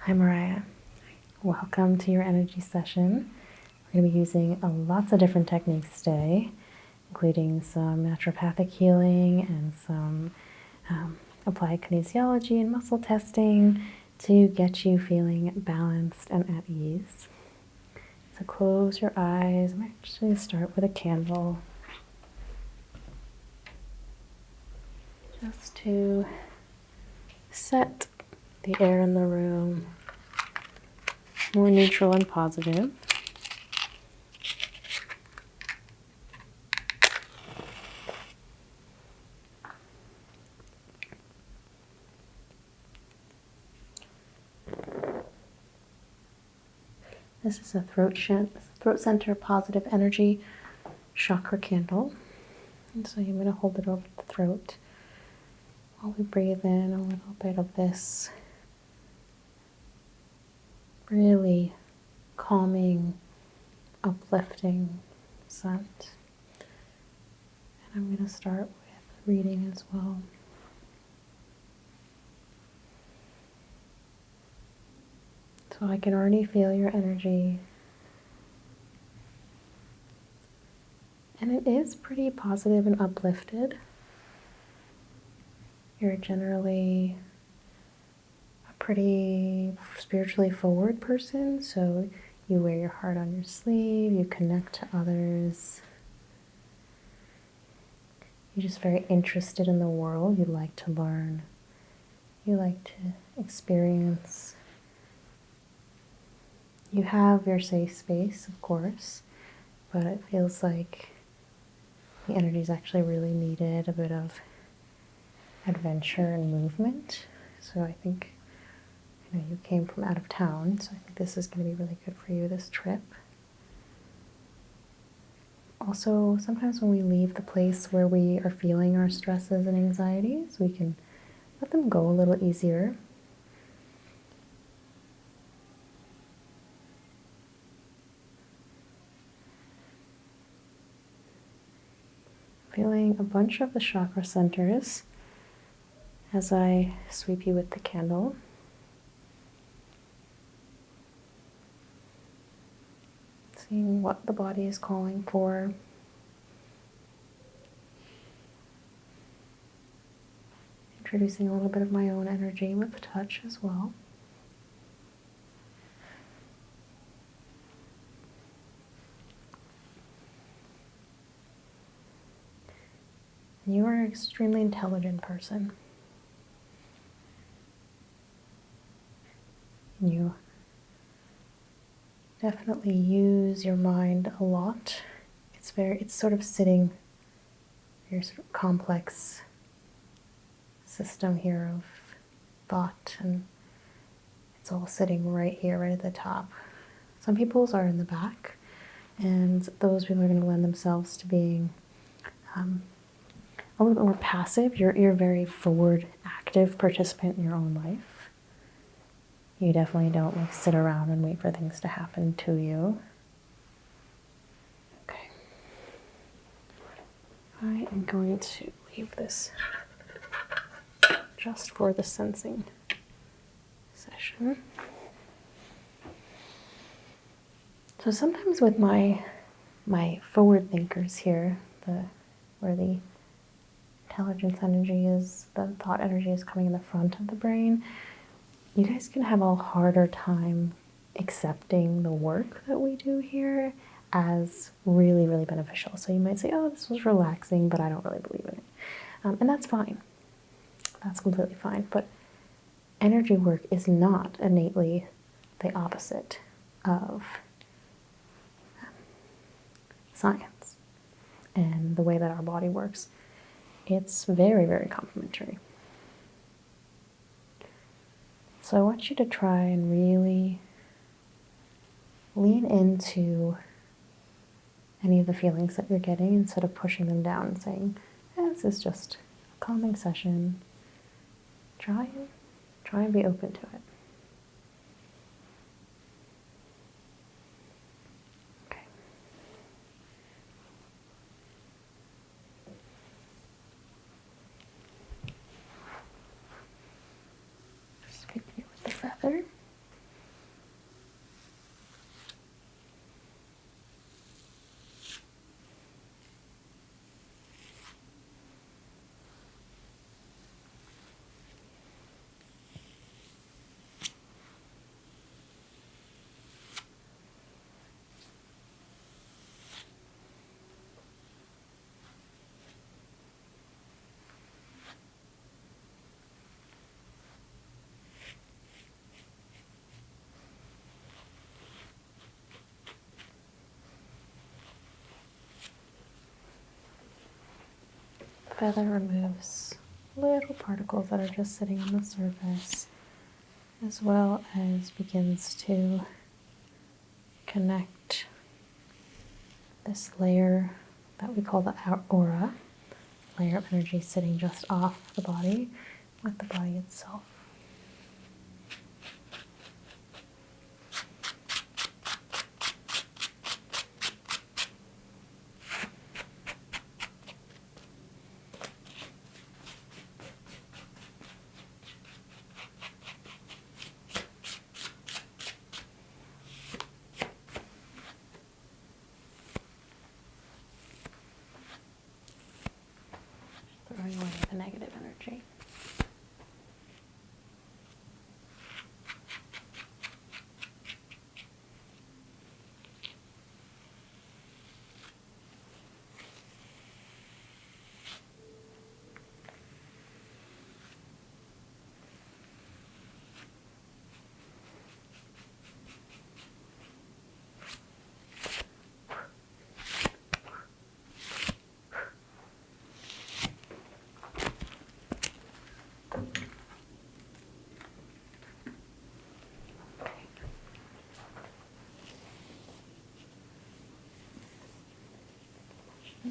Hi Mariah, welcome to your energy session. We're going to be using lots of different techniques today, including some naturopathic healing and some applied kinesiology and muscle testing to get you feeling balanced and at ease. So close your eyes. I'm actually going to start with a candle just to set the air in the room more neutral and positive. This is a throat center positive energy chakra candle. And so I'm going to hold it over the throat while we breathe in a little bit of this really calming, uplifting scent. And I'm going to start with reading as well. So I can already feel your energy. And it is pretty positive and uplifted. You're generally a pretty spiritually forward person, so you wear your heart on your sleeve, you connect to others. You're just very interested in the world. You like to learn. You like to experience. You have your safe space, of course, but it feels like the energy is actually really needed, a bit of adventure and movement. So I think, you came from out of town, so I think this is going to be really good for you, this trip. Also, sometimes when we leave the place where we are feeling our stresses and anxieties, we can let them go a little easier. Feeling a bunch of the chakra centers as I sweep you with the candle. Seeing what the body is calling for. Introducing a little bit of my own energy with touch as well. You are an extremely intelligent person. You definitely use your mind a lot. It's sort of sitting, your sort of complex system here of thought, and it's all sitting right here, right at the top. Some people's are in the back, and those people are going to lend themselves to being a little bit more passive. You're a very forward, active participant in your own life. You definitely don't sit around and wait for things to happen to you. Okay. I am going to leave this just for the sensing session. So sometimes with my forward thinkers here, where the intelligence energy is, the thought energy is coming in the front of the brain, you guys can have a harder time accepting the work that we do here as really, really beneficial. So you might say, oh, this was relaxing, but I don't really believe in it. And that's fine. That's completely fine. But energy work is not innately the opposite of science and the way that our body works. It's very, very complementary. So I want you to try and really lean into any of the feelings that you're getting instead of pushing them down and saying, this is just a calming session. Try and be open to it. Okay. Just pick you with the feather. feather removes little particles that are just sitting on the surface, as well as begins to connect this layer that we call the aura, layer of energy sitting just off the body, with the body itself. Throwing away the negative energy.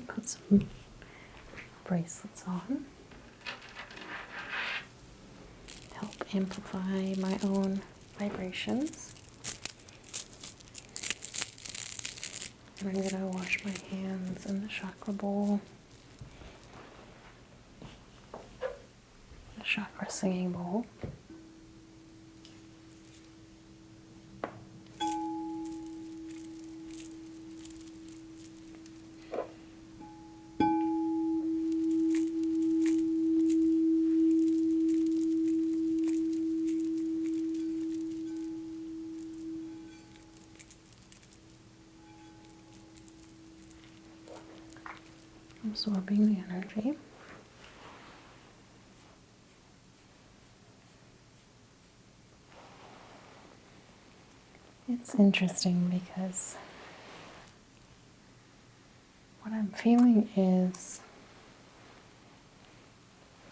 Put some bracelets on. Help amplify my own vibrations. And I'm going to wash my hands in the chakra bowl, the chakra singing bowl. Absorbing the energy. It's interesting because what I'm feeling is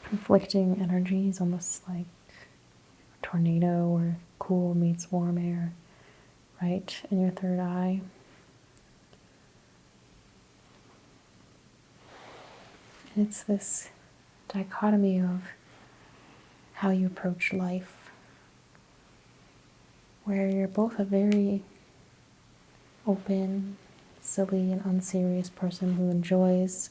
conflicting energies, almost like a tornado or cool meets warm air, right in your third eye. And it's this dichotomy of how you approach life, where you're both a very open, silly, and unserious person who enjoys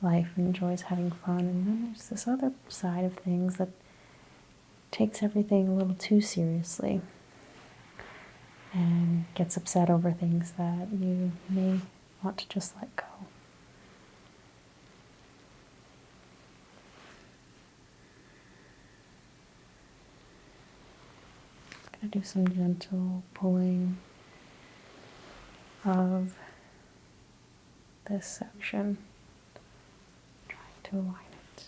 life and enjoys having fun, and then there's this other side of things that takes everything a little too seriously and gets upset over things that you may want to just let go. I'm going to do some gentle pulling of this section, trying to align it.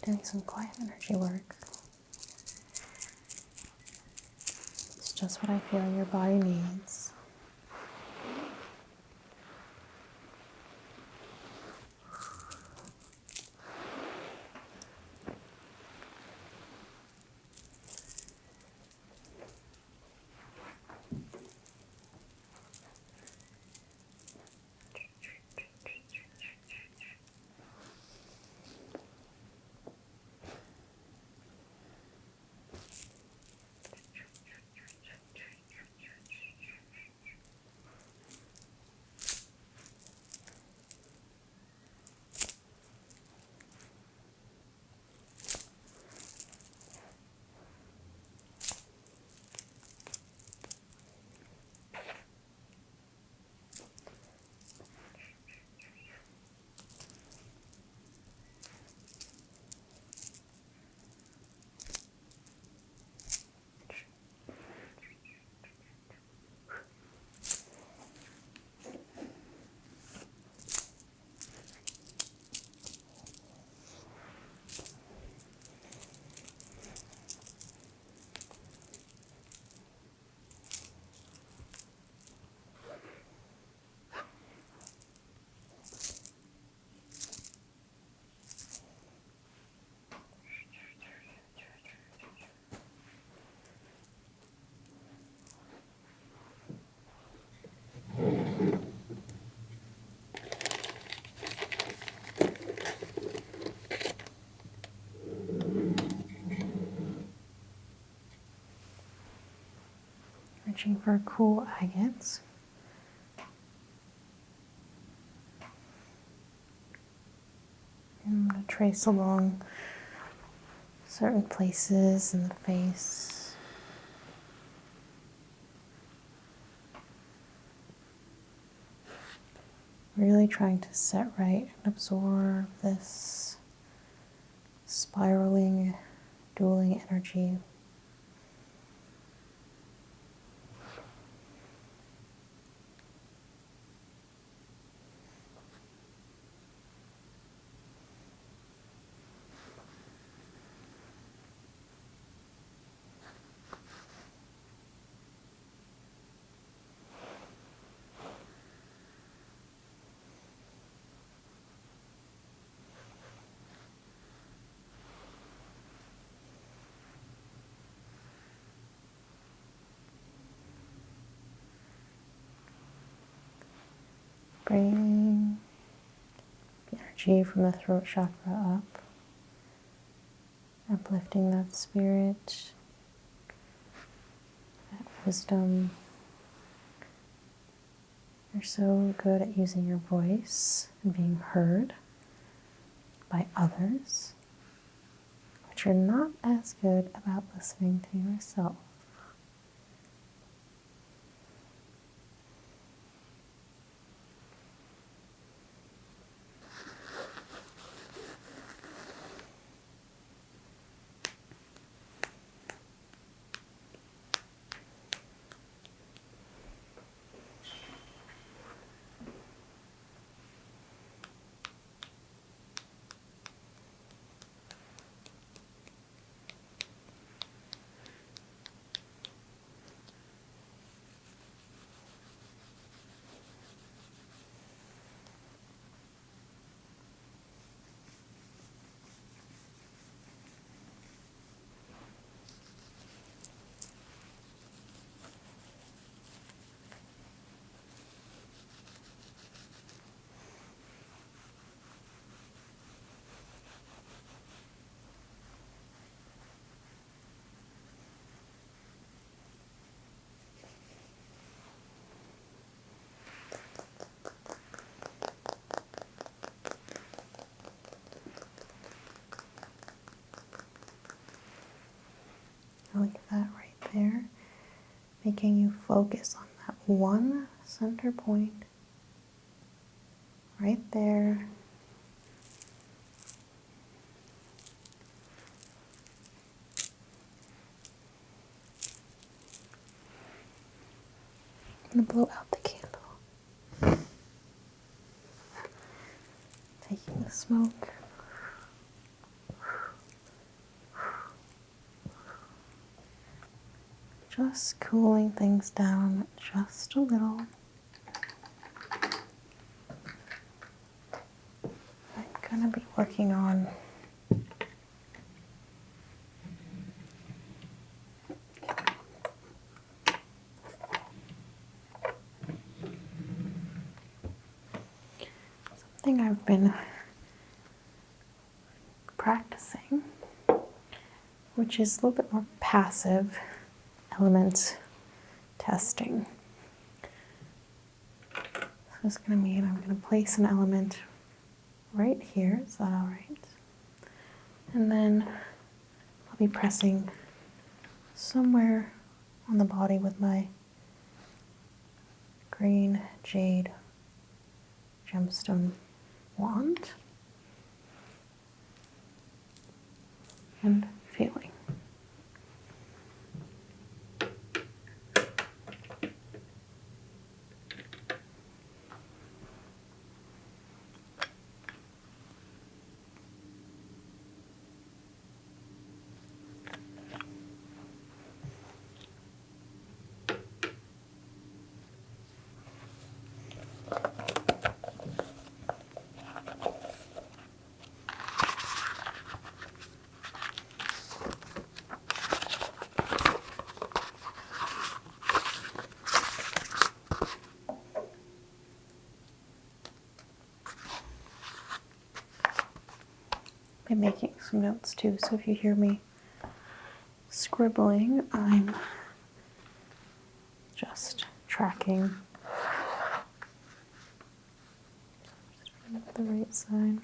Doing some quiet energy work. It's just what I feel your body needs. searching for cool agates. I'm going to trace along certain places in the face. Really trying to set right and absorb this spiraling, dueling energy. Bring the energy from the throat chakra up, uplifting that spirit, that wisdom. You're so good at using your voice and being heard by others, but you're not as good about listening to yourself. Like that right there, making you focus on that one center point right there. I'm going to blow out the candle, taking the smoke. Just cooling things down just a little. I'm going to be working on something I've been practicing, which is a little bit more passive element testing. So it's going to mean I'm going to place an element right here. Is that all right? And then I'll be pressing somewhere on the body with my green jade gemstone wand and feeling. I'm making some notes too, so if you hear me scribbling, I'm just tracking the right side.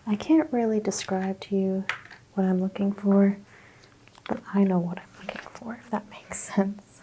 I can't really describe to you what I'm looking for, but I know what I'm looking for, if that makes sense.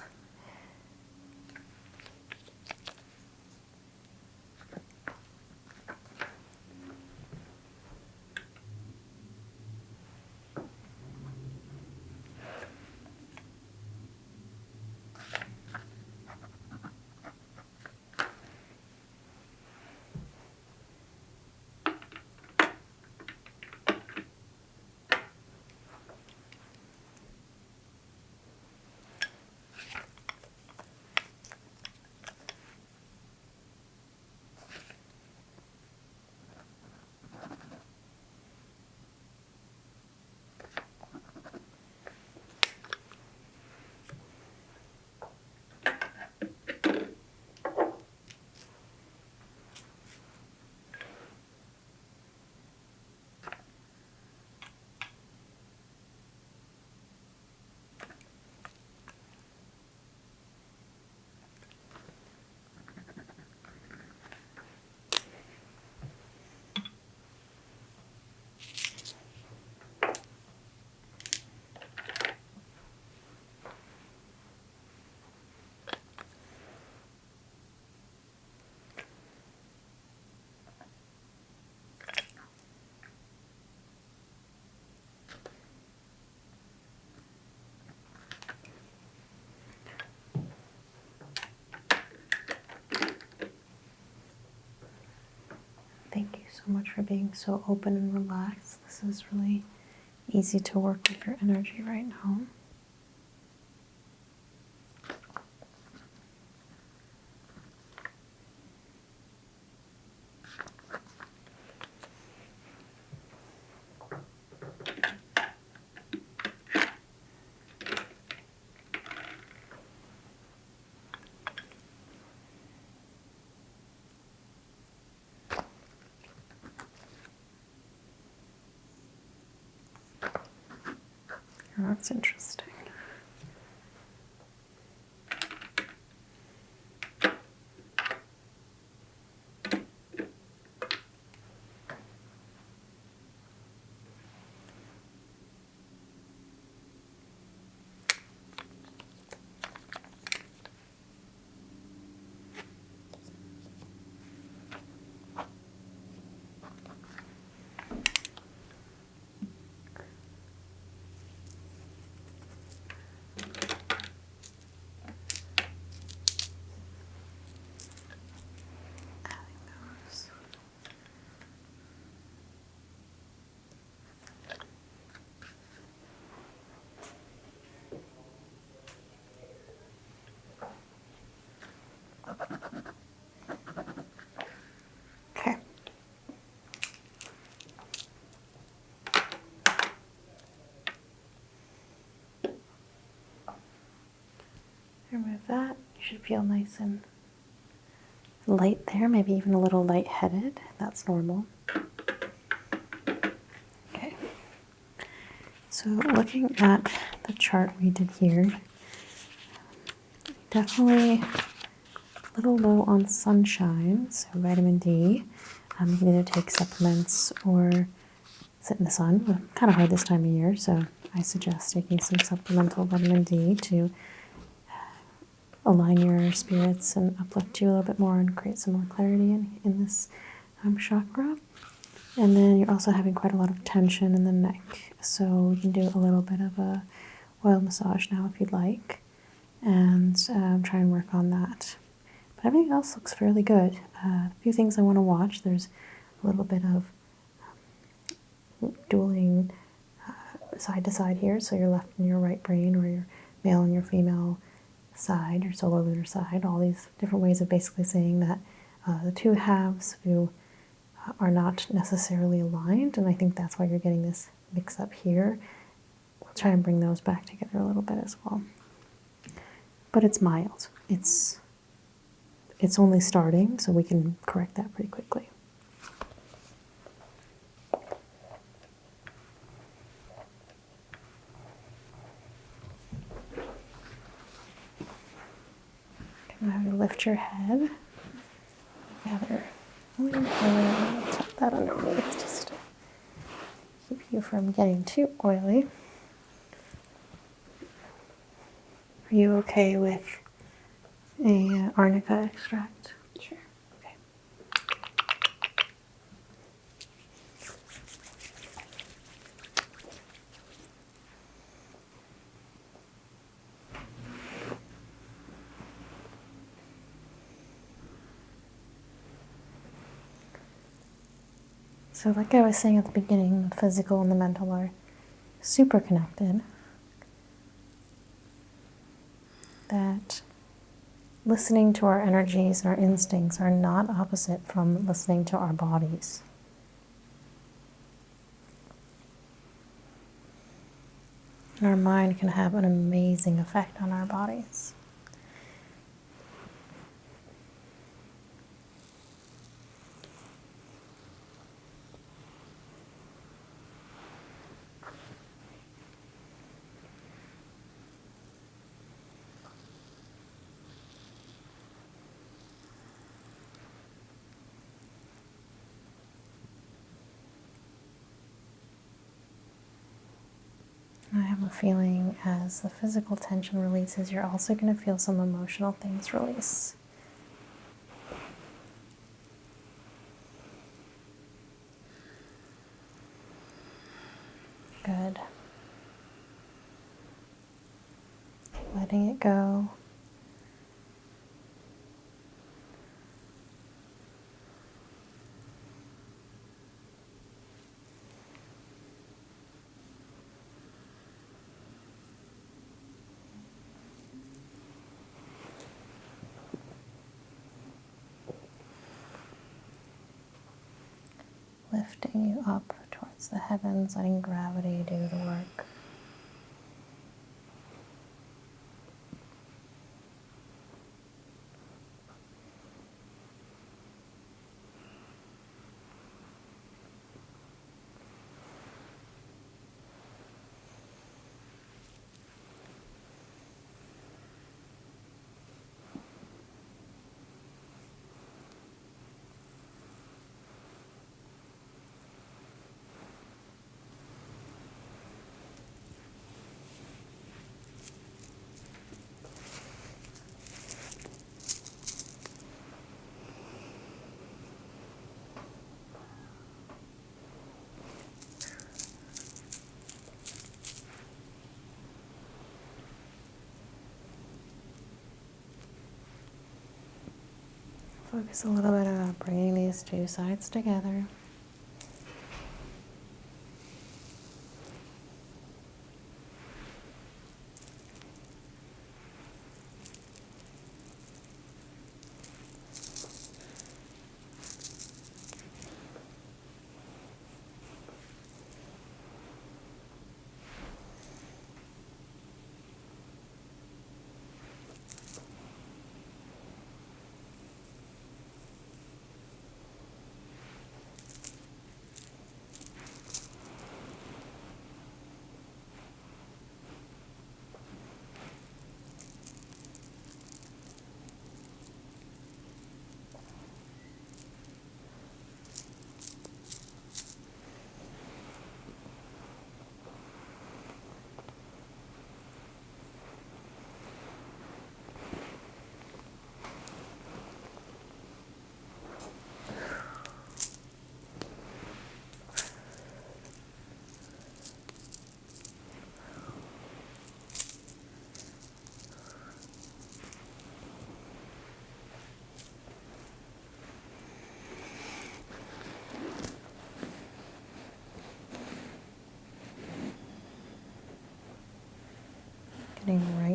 Thank you so much for being so open and relaxed. This is really easy to work with your energy right now. Oh, that's interesting. Okay. Remove that. You should feel nice and light there, maybe even a little lightheaded. That's normal. Okay. So looking at the chart we did here. Definitely a little low on sunshine, so vitamin D. You can either take supplements or sit in the sun. Kind of hard this time of year, so I suggest taking some supplemental vitamin D to align your spirits and uplift you a little bit more and create some more clarity in this chakra. And then you're also having quite a lot of tension in the neck, so we can do a little bit of a oil massage now if you'd like, and try and work on that. But everything else looks fairly good. A few things I want to watch. There's a little bit of dueling side to side here, so your left and your right brain, or your male and your female side, your solar lunar side, all these different ways of basically saying that the two halves of you are not necessarily aligned, and I think that's why you're getting this mix up here. We'll try and bring those back together a little bit as well. But it's mild. It's only starting, so we can correct that pretty quickly. Now lift your head. Gather oil. Tap that underneath just to keep you from getting too oily. Are you okay with a arnica extract? Sure. Okay. So like I was saying at the beginning, the physical and the mental are super connected. That listening to our energies and our instincts are not opposite from listening to our bodies. And our mind can have an amazing effect on our bodies. I have a feeling as the physical tension releases, you're also going to feel some emotional things release. Good. Letting it go. Lifting you up towards the heavens, letting gravity do the work. Focus a little bit on bringing these two sides together.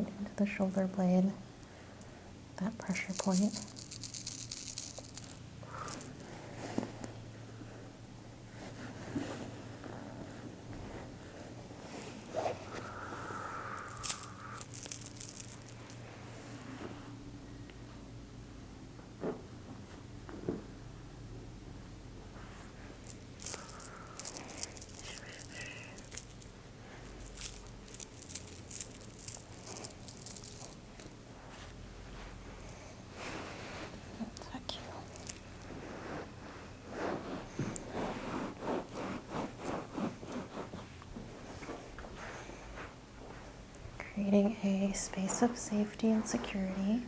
right into the shoulder blade, that pressure point. Thank you. Creating a space of safety and security.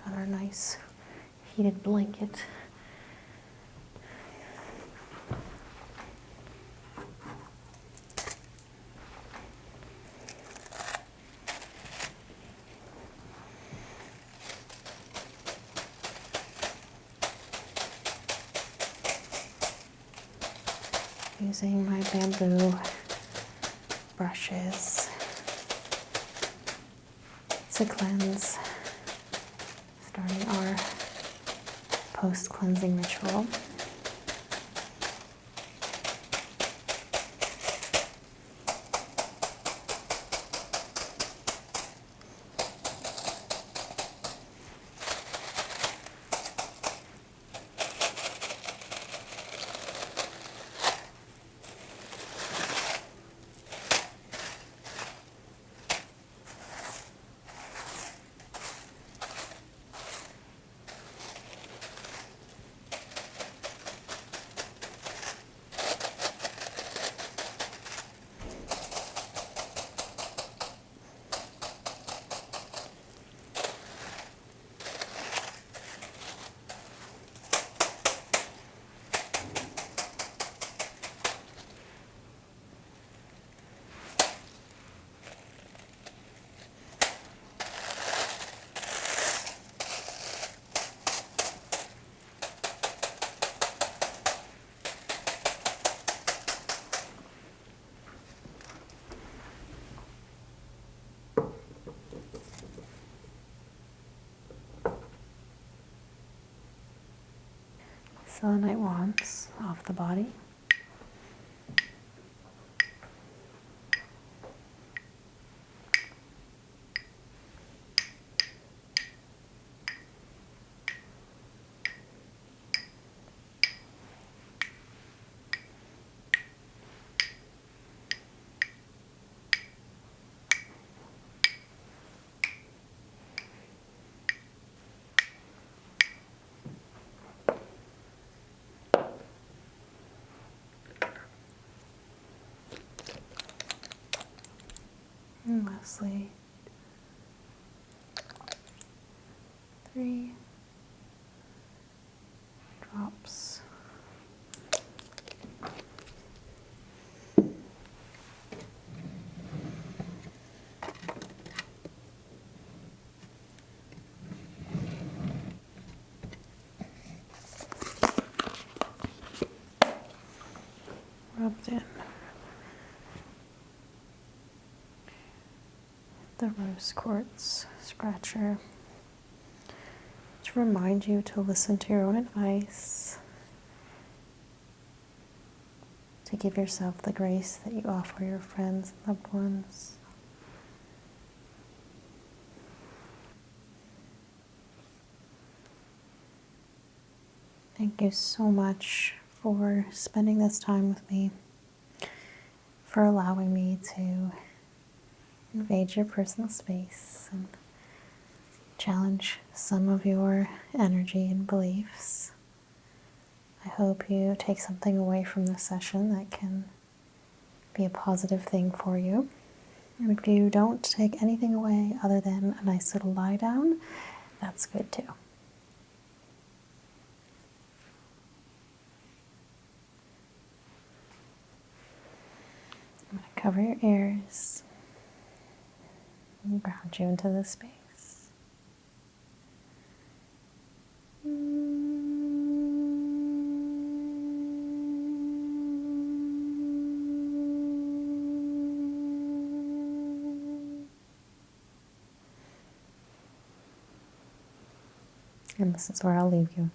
Got our nice heated blanket. Using my bamboo brushes to cleanse, starting our post-cleansing ritual. Selenite wands off the body. And lastly, 3 drops. Rubbed in. The rose quartz scratcher to remind you to listen to your own advice, to give yourself the grace that you offer your friends and loved ones. Thank you so much for spending this time with me, for allowing me to invade your personal space and challenge some of your energy and beliefs. I hope you take something away from this session that can be a positive thing for you. And if you don't take anything away other than a nice little lie down, that's good too. I'm going to cover your ears and ground you into the space. And this is where I'll leave you.